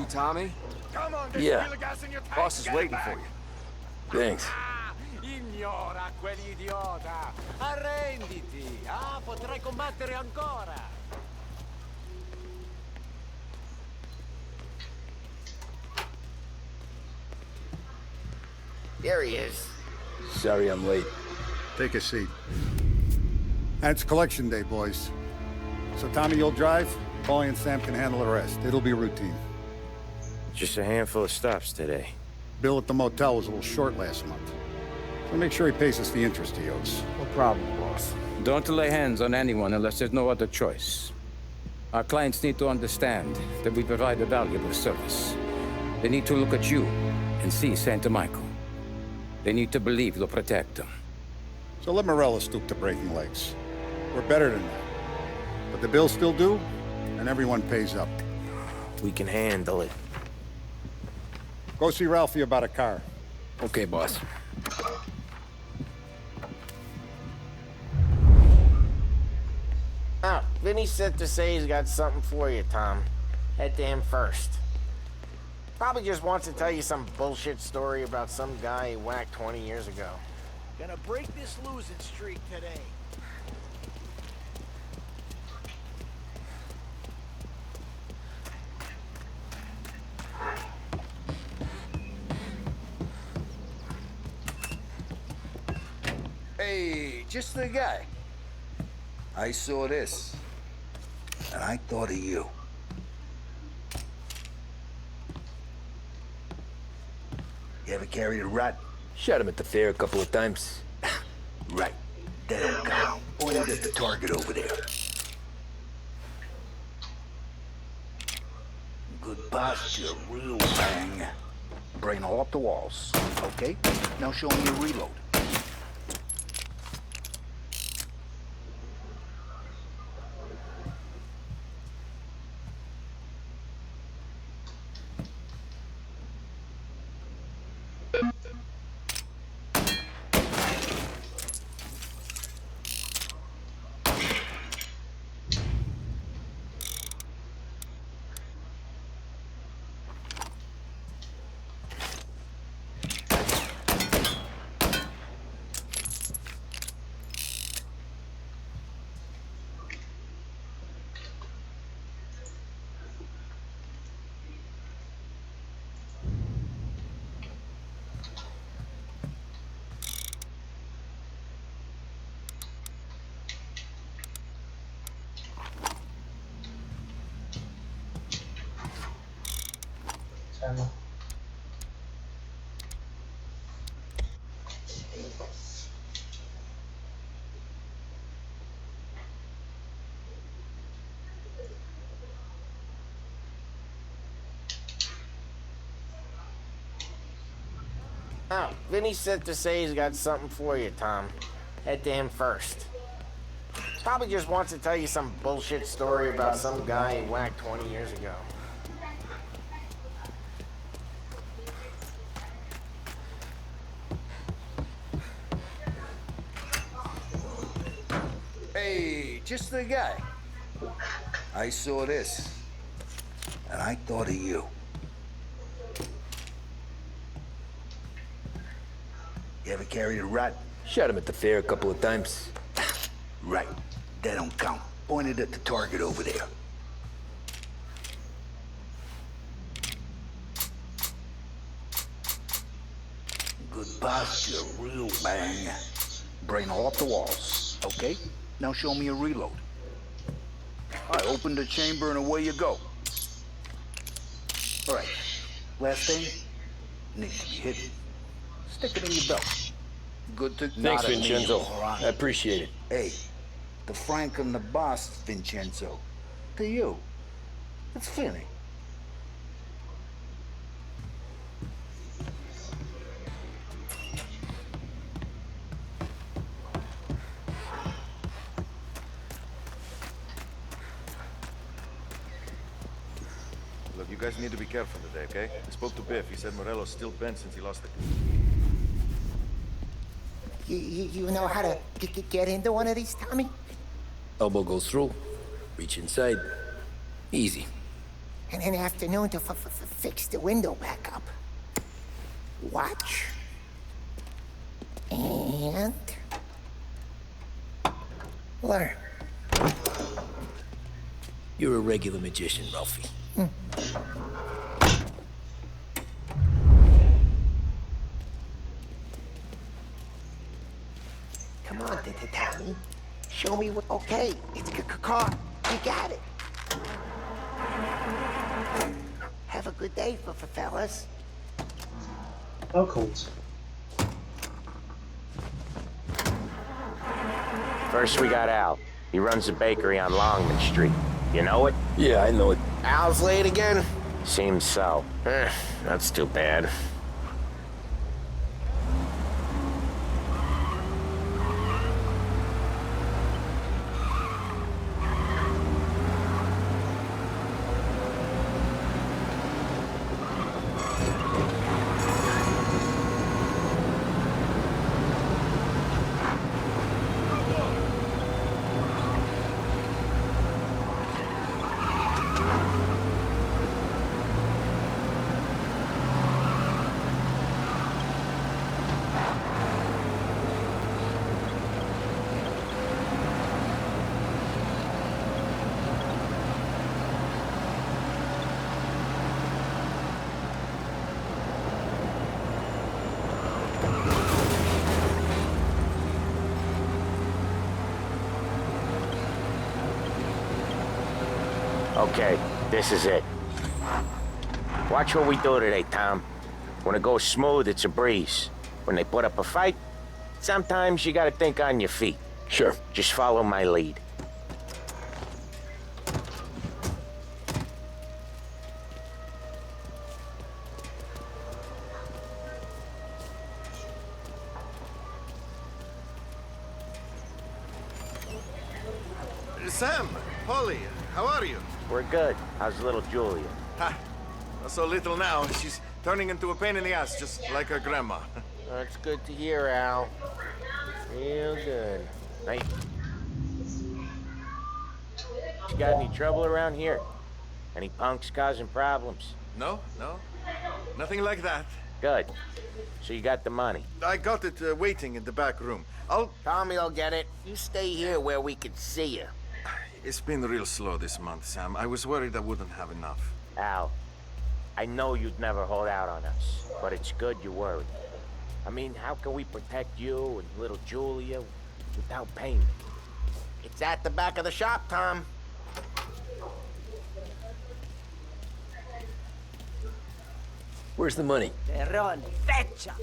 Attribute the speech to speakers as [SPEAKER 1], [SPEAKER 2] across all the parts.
[SPEAKER 1] You, Tommy?
[SPEAKER 2] Come on,
[SPEAKER 3] Yeah.
[SPEAKER 2] gas in your tank.
[SPEAKER 1] Boss is waiting for you.
[SPEAKER 3] Thanks.
[SPEAKER 2] Ignora quell'idiota. Arrenditi. Potrai combattere ancora.
[SPEAKER 4] There he is.
[SPEAKER 3] Sorry I'm late.
[SPEAKER 5] Take a seat. And it's collection day, boys. So Tommy, you'll drive. Paulie and Sam can handle the rest. It'll be routine.
[SPEAKER 3] Just a handful of stops today.
[SPEAKER 5] Bill at the motel was a little short last month. So make sure he pays us the interest he owes.
[SPEAKER 4] No problem, boss.
[SPEAKER 6] Don't lay hands on anyone unless there's no other choice. Our clients need to understand that we provide a valuable service. They need to look at you and see Santa Michael. They need to believe you'll protect them.
[SPEAKER 5] So let Morella stoop to breaking legs. We're better than that. But the bills still due, and everyone pays up.
[SPEAKER 3] We can handle it.
[SPEAKER 5] Go see Ralphie about a car.
[SPEAKER 6] Okay, boss.
[SPEAKER 4] Oh, Vinny said to say he's got something for you, Tom. Head to him first. Probably just wants to tell you some bullshit story about some guy he whacked 20 years ago.
[SPEAKER 2] Gonna break this losing streak today.
[SPEAKER 7] Hey, just the guy. I saw this, and I thought of you. You ever carried a rat?
[SPEAKER 3] Shot him at the fair a couple of times.
[SPEAKER 7] Right. That don't count. Pointed at the target over there. Good posture, real bang. Brain all up the walls. Okay, now show me your reload.
[SPEAKER 4] Oh, Vinny said to say he's got something for you, Tom. Head to him first. Probably just wants to tell you some bullshit story about some guy he whacked 20 years ago.
[SPEAKER 7] Hey, just the guy. I saw this, and I thought of you. You ever carried a rat?
[SPEAKER 3] Shot him at the fair a couple of times.
[SPEAKER 7] Right. That don't count. Pointed at the target over there. Good posture, real bang. Brain all up the walls. Okay, now show me your reload. I opened the chamber and away you go. All right, last thing, needs to be hidden. Stick it in your belt. Good to
[SPEAKER 3] Thanks,
[SPEAKER 7] nod at me,
[SPEAKER 3] Vincenzo.
[SPEAKER 7] moron.
[SPEAKER 3] I appreciate it.
[SPEAKER 7] Hey, the Frank and the boss, Vincenzo. To you, it's Finny.
[SPEAKER 8] Look, you guys need to be careful today, okay? I spoke to Biff. He said Morello's still bent since he lost the...
[SPEAKER 9] You know how to get into one of these, Tommy?
[SPEAKER 3] Elbow goes through. Reach inside. Easy.
[SPEAKER 9] and an afternoon to fix the window back up. Watch. And... learn.
[SPEAKER 3] You're a regular magician, Ralphie.
[SPEAKER 9] Come on, Tommy. Show me what... Okay, it's a car. You got it. Have a good day, fellas.
[SPEAKER 1] Welcomed.
[SPEAKER 4] First we got Al. He runs a bakery on Longman Street. You know it?
[SPEAKER 3] Yeah, I know it.
[SPEAKER 4] Al's late again? Seems so. That's too bad. Okay, this is it. Watch what we do today, Tom. When it goes smooth, it's a breeze. When they put up a fight, sometimes you gotta think on your feet.
[SPEAKER 3] Sure.
[SPEAKER 4] Just follow my lead.
[SPEAKER 8] Sam, Polly, how are you?
[SPEAKER 4] We're good. How's little Julia?
[SPEAKER 8] Ha! Not so little now. She's turning into a pain in the ass, just like her grandma.
[SPEAKER 4] That's good to hear, Al. Real good. Hey. You got any trouble around here? Any punks causing problems?
[SPEAKER 8] No? Nothing like that.
[SPEAKER 4] Good. So you got the money?
[SPEAKER 8] I got it waiting in the back room.
[SPEAKER 4] Tommy'll get it. You stay here where we can see you.
[SPEAKER 8] It's been real slow this month, Sam. I was worried I wouldn't have enough.
[SPEAKER 4] Al, I know you'd never hold out on us, but it's good you're worried. I mean, how can we protect you and little Julia without payment? It's at the back of the shop, Tom.
[SPEAKER 3] Where's the money?
[SPEAKER 10] Peron, feccia!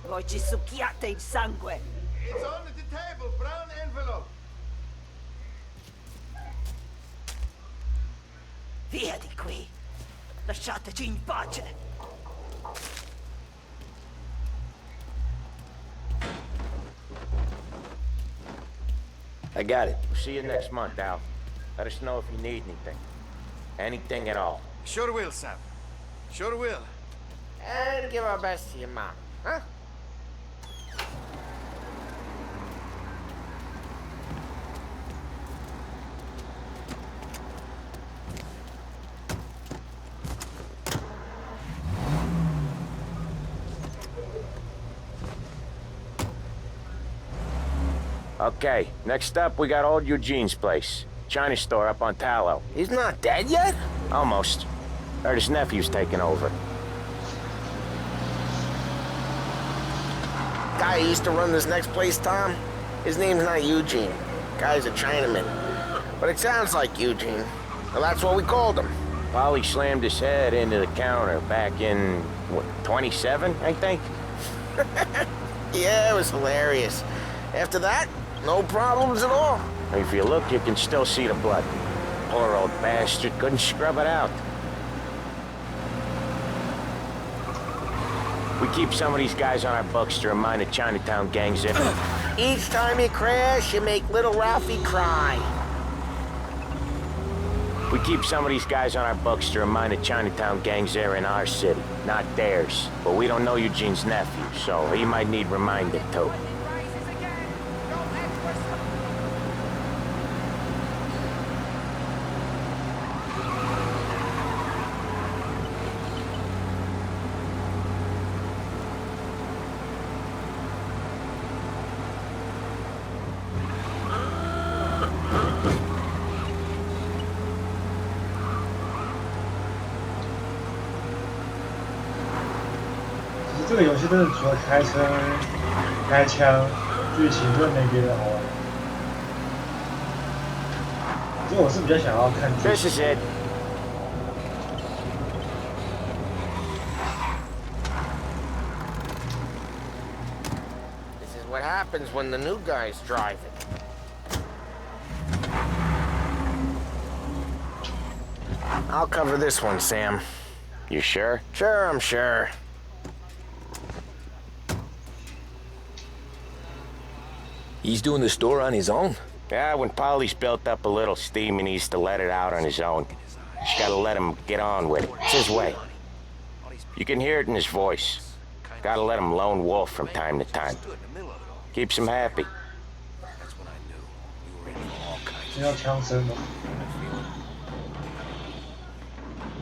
[SPEAKER 10] Voi ci succhiate il sangue!
[SPEAKER 8] It's on the table, brown envelope.
[SPEAKER 10] Via di qui! Lasciateci in pace!
[SPEAKER 3] I got it.
[SPEAKER 4] We'll see you next month, Al. Let us know if you need anything. Anything at all.
[SPEAKER 8] Sure will, Sam. Sure will.
[SPEAKER 4] And give our best to your mom, huh? Okay, next up we got old Eugene's place. China store up on Tallow. He's not dead yet? Almost. Heard his nephew's taking over. Guy who used to run this next place, Tom, his name's not Eugene. Guy's a Chinaman. But it sounds like Eugene. Well, that's what we called him. Polly slammed his head into the counter back in, what, 27, I think? Yeah, it was hilarious. After that, no problems at all. If you look, you can still see the blood. Poor old bastard couldn't scrub it out. We keep some of these guys on our books to remind the Chinatown gangs that each time you crash, you make little Ralphie cry. We keep some of these guys on our books to remind the Chinatown gangs they're in our city, not theirs. But we don't know Eugene's nephew, so he might need reminding too.
[SPEAKER 1] 这个游戏真的除了开车、开枪，剧情真的没别的好玩。所以我是比较想要看剧
[SPEAKER 4] This
[SPEAKER 1] 情。
[SPEAKER 4] is it. This is what happens when the new guy's driving. I'll cover this one, Sam. You sure? Sure, I'm sure.
[SPEAKER 3] He's doing the store on his own?
[SPEAKER 4] Yeah, when Polly's built up a little steam, he needs to let it out on his own. Just gotta let him get on with it. It's his way. You can hear it in his voice. Gotta let him lone wolf from time to time. Keeps him happy.
[SPEAKER 1] 听到枪声了。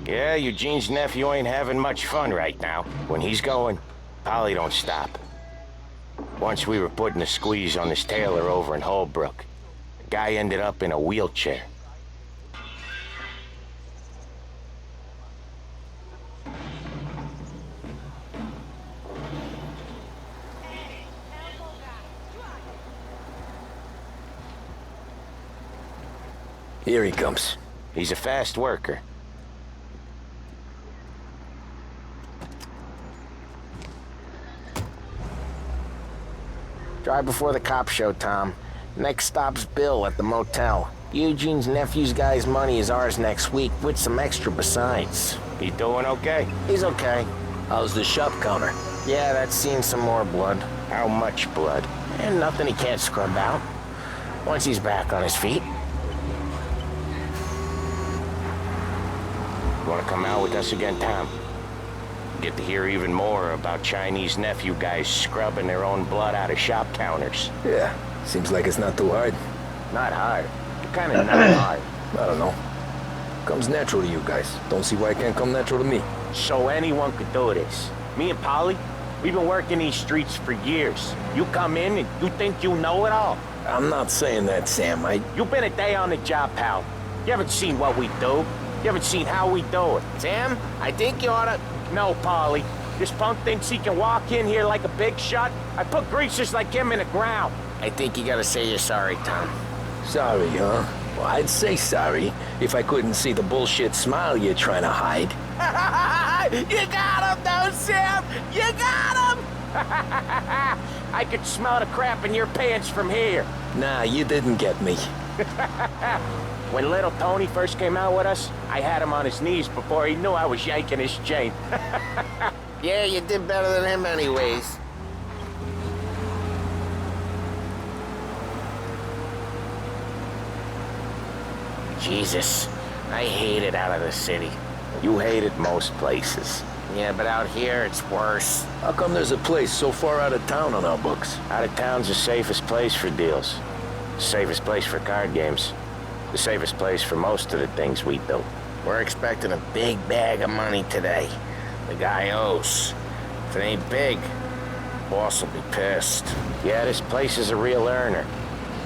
[SPEAKER 4] Yeah, Eugene's nephew ain't having much fun right now. When he's going, Polly don't stop. Once we were putting a squeeze on this tailor over in Holbrook. The guy ended up in a wheelchair.
[SPEAKER 3] Here he comes.
[SPEAKER 4] He's a fast worker. Drive before the cops show, Tom. Next stop's Bill at the motel. Eugene's nephew's guy's money is ours next week, with some extra besides. He doing okay? He's okay.
[SPEAKER 3] How's the shop counter?
[SPEAKER 4] Yeah, that's seen some more blood. How much blood? And nothing he can't scrub out. Once he's back on his feet. You wanna come out with us again, Tom? Get to hear even more about Chinese nephew guys scrubbing their own blood out of shop counters.
[SPEAKER 3] Yeah, seems like it's not too hard.
[SPEAKER 4] Not hard. Kinda not hard.
[SPEAKER 3] I don't know. Comes natural to you guys. Don't see why it can't come natural to me.
[SPEAKER 4] So anyone could do this. Me and Polly, we've been working these streets for years. You come in and you think you know it all.
[SPEAKER 3] I'm not saying that, Sam.
[SPEAKER 4] You've been a day on the job, pal. You haven't seen what we do. You haven't seen how we do it. Sam, I think you oughta... No, Polly. This punk thinks he can walk in here like a big shot. I put greasers like him in the ground. I think you gotta say you're sorry, Tom.
[SPEAKER 3] Sorry, huh? Well, I'd say sorry if I couldn't see the bullshit smile you're trying to hide.
[SPEAKER 4] You got him, though, Sam! You got him! I could smell the crap in your pants from here.
[SPEAKER 3] Nah, you didn't get me.
[SPEAKER 4] When little Tony first came out with us, I had him on his knees before he knew I was yanking his chain. Yeah, you did better than him anyways. Jesus, I hate it out of the city. You hate it most places. Yeah, but out here, it's worse.
[SPEAKER 3] How come there's a place so far out of town on our books?
[SPEAKER 4] Out of town's the safest place for deals. The safest place for card games. The safest place for most of the things we do. We're expecting a big bag of money today. The guy owes. If it ain't big, boss will be pissed. Yeah, this place is a real earner.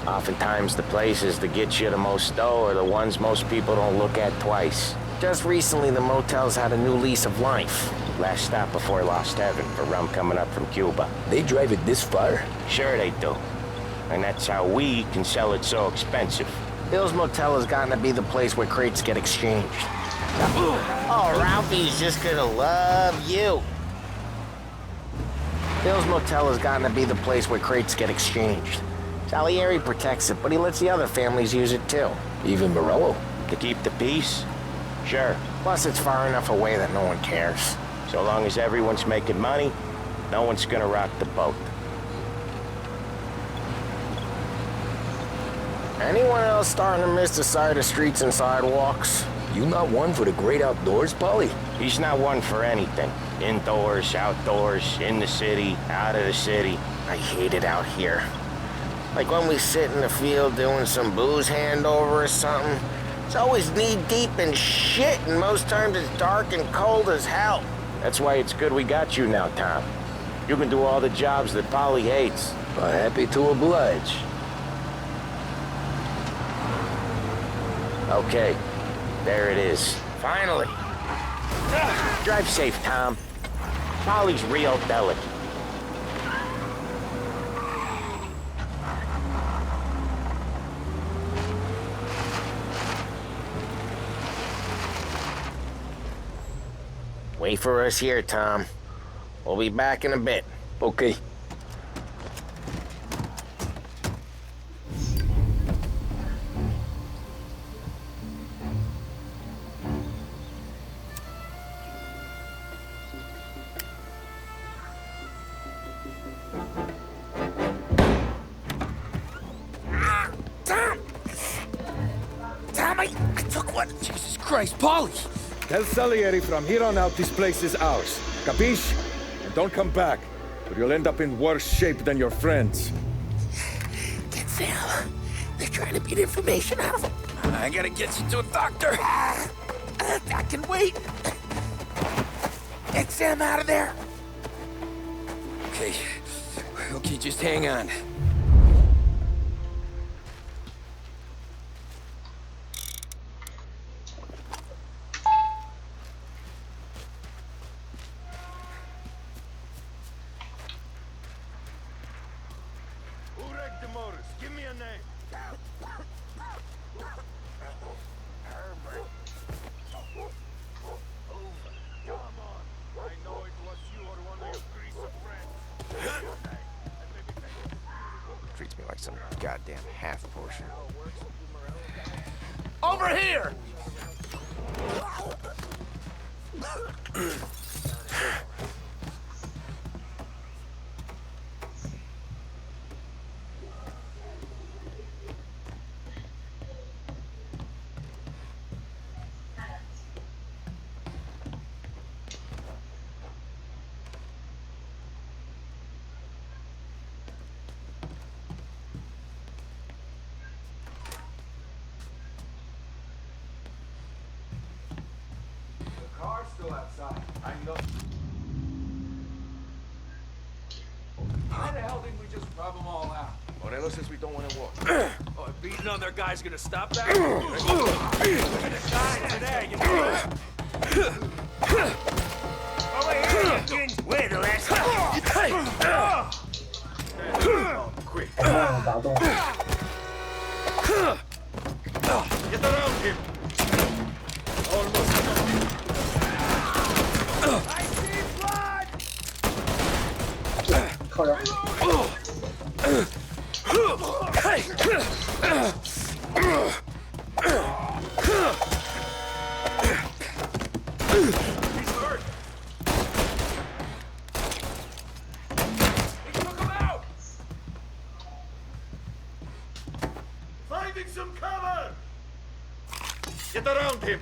[SPEAKER 4] Oftentimes the places that get you the most dough are the ones most people don't look at twice. Just recently, the motel's had a new lease of life. Last stop before Lost Heaven for rum coming up from Cuba.
[SPEAKER 3] They drive it this far?
[SPEAKER 4] Sure they do. And that's how we can sell it so expensive. Bill's Motel has gotten to be the place where crates get exchanged. Oh, Ralphie's just gonna love you. Bill's Motel has gotten to be the place where crates get exchanged. Salieri protects it, but he lets the other families use it too.
[SPEAKER 3] Even Morello?
[SPEAKER 4] To keep the peace? Sure. Plus, it's far enough away that no one cares. So long as everyone's making money, no one's gonna rock the boat. Anyone else starting to miss the side of streets and sidewalks?
[SPEAKER 3] You not one for the great outdoors, Polly?
[SPEAKER 4] He's not one for anything. Indoors, outdoors, in the city, out of the city. I hate it out here. Like when we sit in the field doing some booze handover or something. It's always knee-deep in shit, and most times it's dark and cold as hell. That's why it's good we got you now, Tom. You can do all the jobs that Polly hates.
[SPEAKER 3] Well, happy to oblige.
[SPEAKER 4] Okay, there it is. Finally. Drive safe, Tom. Polly's real delicate. Wait for us here, Tom. We'll be back in a bit.
[SPEAKER 3] Okay.
[SPEAKER 9] Tom, I took one.
[SPEAKER 6] Jesus Christ, Polly!
[SPEAKER 11] Tell Salieri from here on out this place is ours. Capiche? And don't come back, or you'll end up in worse shape than your friends.
[SPEAKER 9] Get Sam. They're trying to beat information out of him.
[SPEAKER 6] I gotta get you to a doctor.
[SPEAKER 9] I can wait. Get Sam out of there.
[SPEAKER 6] Okay. Okay, just hang on.
[SPEAKER 8] Give me a name.
[SPEAKER 7] Treats me like some goddamn half portion.
[SPEAKER 2] Over here!
[SPEAKER 8] Car's still outside. I know.
[SPEAKER 2] Why the hell didn't we just rub them all out?
[SPEAKER 8] Morello says we don't want to walk.
[SPEAKER 2] Oh, beating on their guys gonna stop that? We're gonna die today, you know? Over here, you kids! Wait, the last
[SPEAKER 8] Quick.
[SPEAKER 1] 打动。
[SPEAKER 8] Get around him.
[SPEAKER 2] I see blood!
[SPEAKER 1] 靠腰。
[SPEAKER 2] He's hurt! He took him out!
[SPEAKER 8] Finding some cover. Get around him.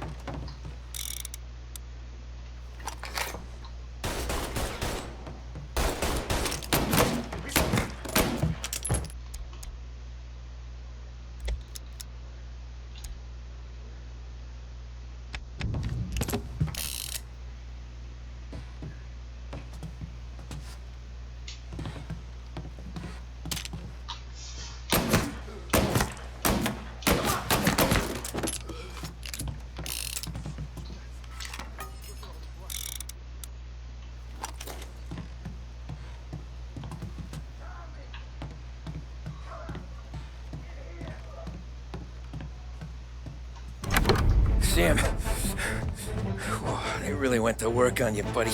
[SPEAKER 6] Sam. Whoa, they really went to work on you, buddy.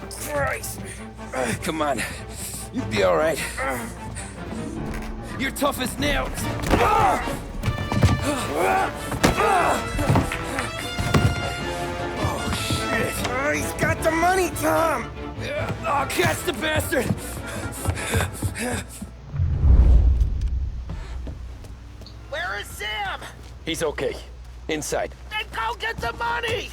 [SPEAKER 6] Christ. Come on. You'll be all right. You're tough as nails. Oh, shit.
[SPEAKER 9] Oh, he's got the money, Tom.
[SPEAKER 6] Oh, catch the bastard.
[SPEAKER 9] Where is Sam?
[SPEAKER 3] He's okay. Inside.
[SPEAKER 9] Then go get the money.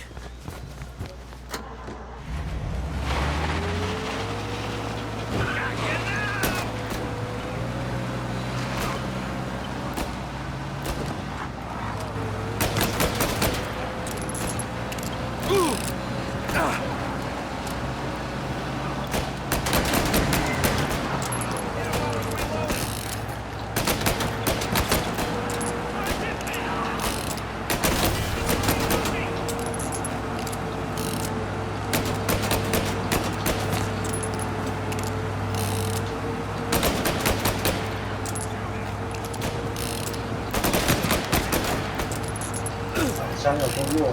[SPEAKER 1] 伤有多弱。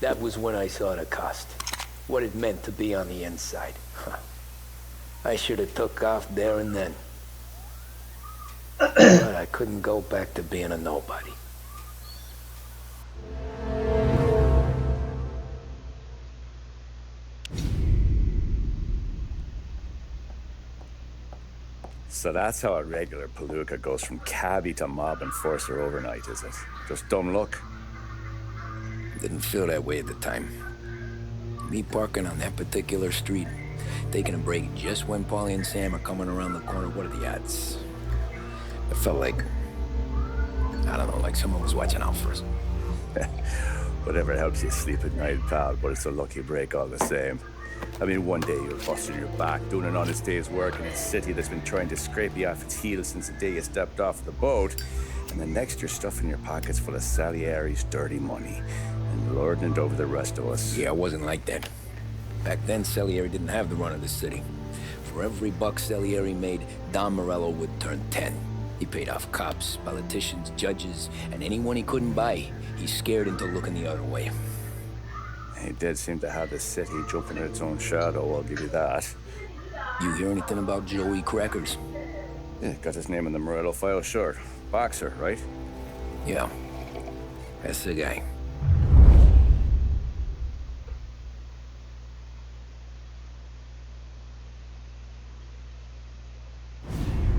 [SPEAKER 3] That was when I saw the cost. What it meant to be on the inside. I should have took off there and then. But I couldn't go back to being a nobody.
[SPEAKER 12] So that's how a regular palooka goes from cabbie to mob enforcer overnight, is it? Just dumb luck?
[SPEAKER 3] Didn't feel that way at the time. Me parking on that particular street, taking a break just when Paulie and Sam are coming around the corner, what are the odds? It felt like, I don't know, like someone was watching out for us.
[SPEAKER 12] Whatever helps you sleep at night, pal, but it's a lucky break all the same. I mean, one day you're busting your back, doing an honest day's work in a city that's been trying to scrape you off its heels since the day you stepped off the boat, and the next you're stuffing your pockets full of Salieri's dirty money and lording it over the rest of us.
[SPEAKER 3] Yeah, it wasn't like that. Back then, Salieri didn't have the run of the city. For every buck Salieri made, Don Morello would turn 10. He paid off cops, politicians, judges, and anyone he couldn't buy, he scared into looking the other way.
[SPEAKER 12] He did seem to have the city jumping in its own shadow, I'll give you that.
[SPEAKER 3] You hear anything about Joey Crackers?
[SPEAKER 12] Yeah, got his name in the Morello file, sure. Boxer, right?
[SPEAKER 3] Yeah, that's the guy.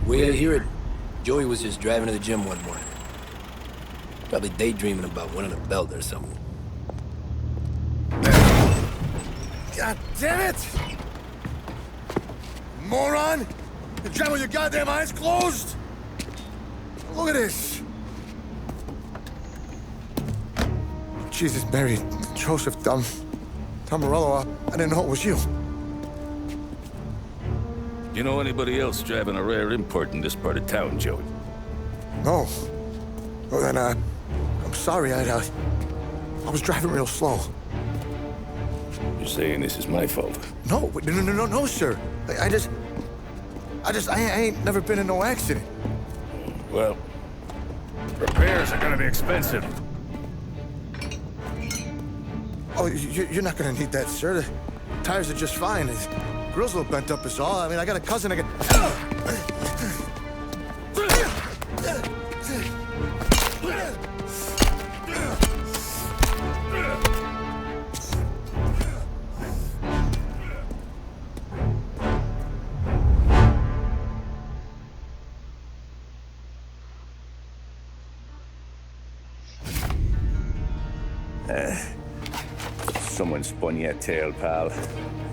[SPEAKER 3] Way to hear it. Joey was just driving to the gym one morning. Probably daydreaming about winning a belt or something.
[SPEAKER 11] God damn it! Moron! You're driving with your goddamn eyes closed? Look at this! Jesus, Mary, Joseph, Tom Morello, I didn't know it was you.
[SPEAKER 13] You know anybody else driving a rare import in this part of town, Joey?
[SPEAKER 11] No. Well, then, I'm sorry, I was driving real slow.
[SPEAKER 13] You're saying this is my fault?
[SPEAKER 11] No, no, sir. I ain't never been in no accident.
[SPEAKER 13] Well, repairs are gonna be expensive.
[SPEAKER 11] Oh, you're not gonna need that, sir. The tires are just fine. The grill's a little bent up is all. I mean, I got a cousin I can...
[SPEAKER 12] Someone spun you a tail, pal.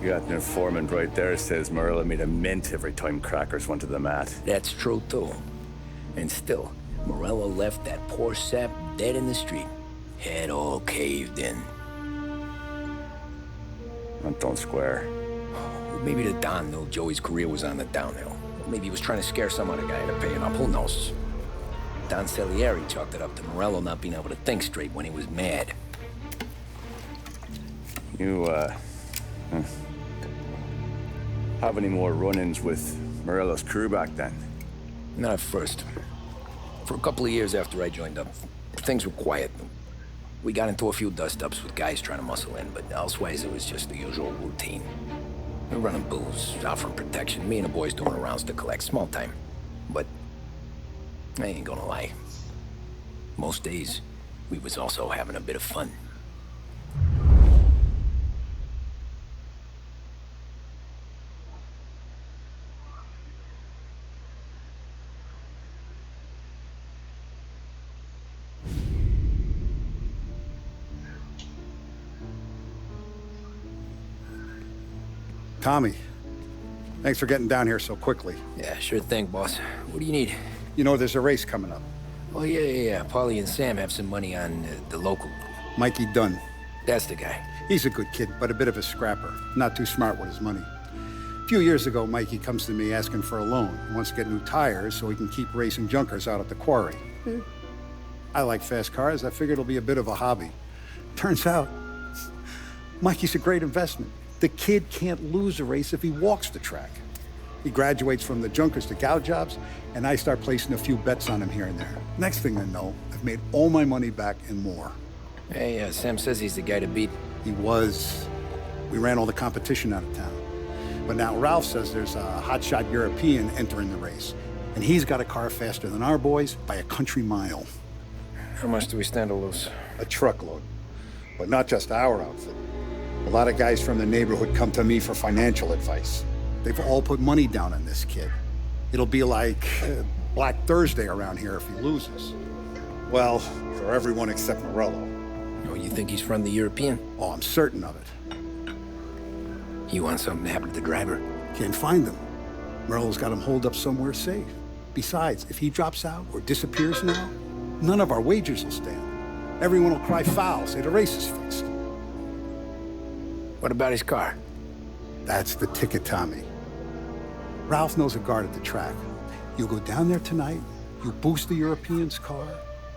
[SPEAKER 12] You got an informant right there says Morello made a mint every time Crackers went to the mat.
[SPEAKER 3] That's true, too. And still, Morello left that poor sap dead in the street. Head all caved in.
[SPEAKER 12] That don't square.
[SPEAKER 3] Maybe the Don knew Joey's career was on the downhill. Maybe he was trying to scare some other guy into paying up. Who knows? Don Salieri chalked it up to Morello not being able to think straight when he was mad.
[SPEAKER 12] You, have any more run-ins with Morello's crew back then?
[SPEAKER 3] Not at first. For a couple of years after I joined up, things were quiet. We got into a few dust-ups with guys trying to muscle in, but elsewise it was just the usual routine. We were running booze, offering protection, me and the boys doing the rounds to collect, small time. But I ain't gonna lie. Most days, we was also having a bit of fun.
[SPEAKER 5] Tommy, thanks for getting down here so quickly.
[SPEAKER 3] Yeah, sure thing, boss. What do you need?
[SPEAKER 5] You know, there's a race coming up.
[SPEAKER 3] Oh, yeah. Paulie and Sam have some money on the local.
[SPEAKER 5] Mikey Dunn.
[SPEAKER 3] That's the guy.
[SPEAKER 5] He's a good kid, but a bit of a scrapper. Not too smart with his money. A few years ago, Mikey comes to me asking for a loan. He wants to get new tires so he can keep racing junkers out at the quarry. I like fast cars. I figured it'll be a bit of a hobby. Turns out, Mikey's a great investment. The kid can't lose a race if he walks the track. He graduates from the junkers to gal jobs, and I start placing a few bets on him here and there. Next thing I know, I've made all my money back and more.
[SPEAKER 3] Hey, Sam says he's the guy to beat.
[SPEAKER 5] He was. We ran all the competition out of town. But now Ralph says there's a hotshot European entering the race, and he's got a car faster than our boys by a country mile.
[SPEAKER 3] How much do we stand to lose?
[SPEAKER 5] A truckload. But not just our outfit. A lot of guys from the neighborhood come to me for financial advice. They've all put money down on this kid. It'll be like Black Thursday around here if he loses. Well, for everyone except Morello.
[SPEAKER 3] Oh, you think he's from the European?
[SPEAKER 5] Oh, I'm certain of it.
[SPEAKER 3] You want something to happen to the driver?
[SPEAKER 5] Can't find him. Morello's got him holed up somewhere safe. Besides, if he drops out or disappears now, none of our wagers will stand. Everyone will cry foul, say the race is fixed.
[SPEAKER 3] What about his car?
[SPEAKER 5] That's the ticket, Tommy. Ralph knows a guard at the track. You go down there tonight, you boost the European's car,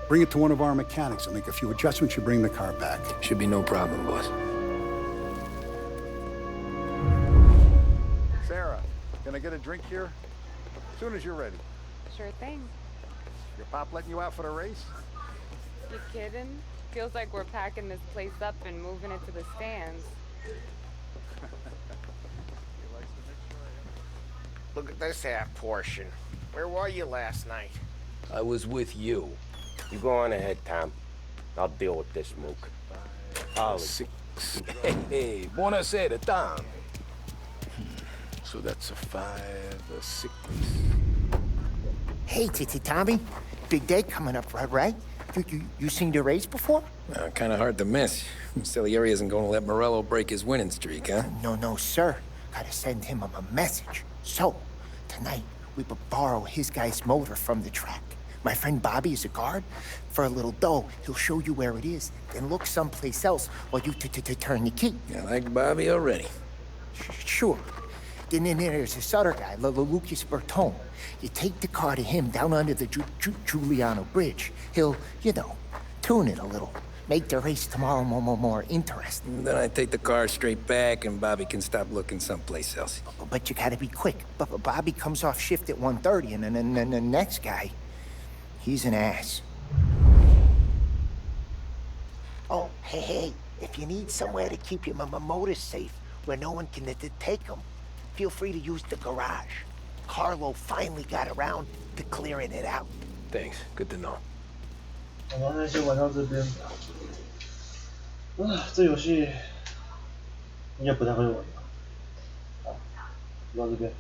[SPEAKER 5] bring it to one of our mechanics, and make a few adjustments, you bring the car back.
[SPEAKER 3] Should be no problem, boss.
[SPEAKER 5] Sarah, can I get a drink here? As soon as you're ready.
[SPEAKER 14] Sure thing.
[SPEAKER 5] Your pop letting you out for the race?
[SPEAKER 14] You kidding? Feels like we're packing this place up and moving it to the stands.
[SPEAKER 4] Look at this half portion. Where were you last night?
[SPEAKER 3] I was with you.
[SPEAKER 15] You go on ahead, Tom. I'll deal with this mook.
[SPEAKER 3] Hey, buonasera, Tom. So that's a 5, a 6.
[SPEAKER 9] Hey, Tommy. Big day coming up, right? You seen the race before?
[SPEAKER 3] Kind of hard to miss. Salieri isn't going to let Morello break his winning streak, huh?
[SPEAKER 9] No, sir. Gotta send him a message. So, tonight, we borrow his guy's motor from the track. My friend Bobby is a guard. For a little dough, he'll show you where it is, then look someplace else while you turn the key.
[SPEAKER 3] I like Bobby already.
[SPEAKER 9] Sure. Then there's this other guy, Lucas Bertone. You take the car to him down under the Giuliano Bridge. He'll, tune it a little. Make the race tomorrow more interesting.
[SPEAKER 3] Then I take the car straight back and Bobby can stop looking someplace else.
[SPEAKER 9] But you gotta be quick. But Bobby comes off shift at 1:30 and then the next guy, he's an ass.
[SPEAKER 16] Oh, hey, if you need somewhere to keep your motor safe where no one can take them, feel free to use the garage. Carlo finally got around to clearing it out.
[SPEAKER 3] Thanks, good to know.
[SPEAKER 1] 好吧，那先玩到这边。这游戏应该不太会玩吧？好，就到这边。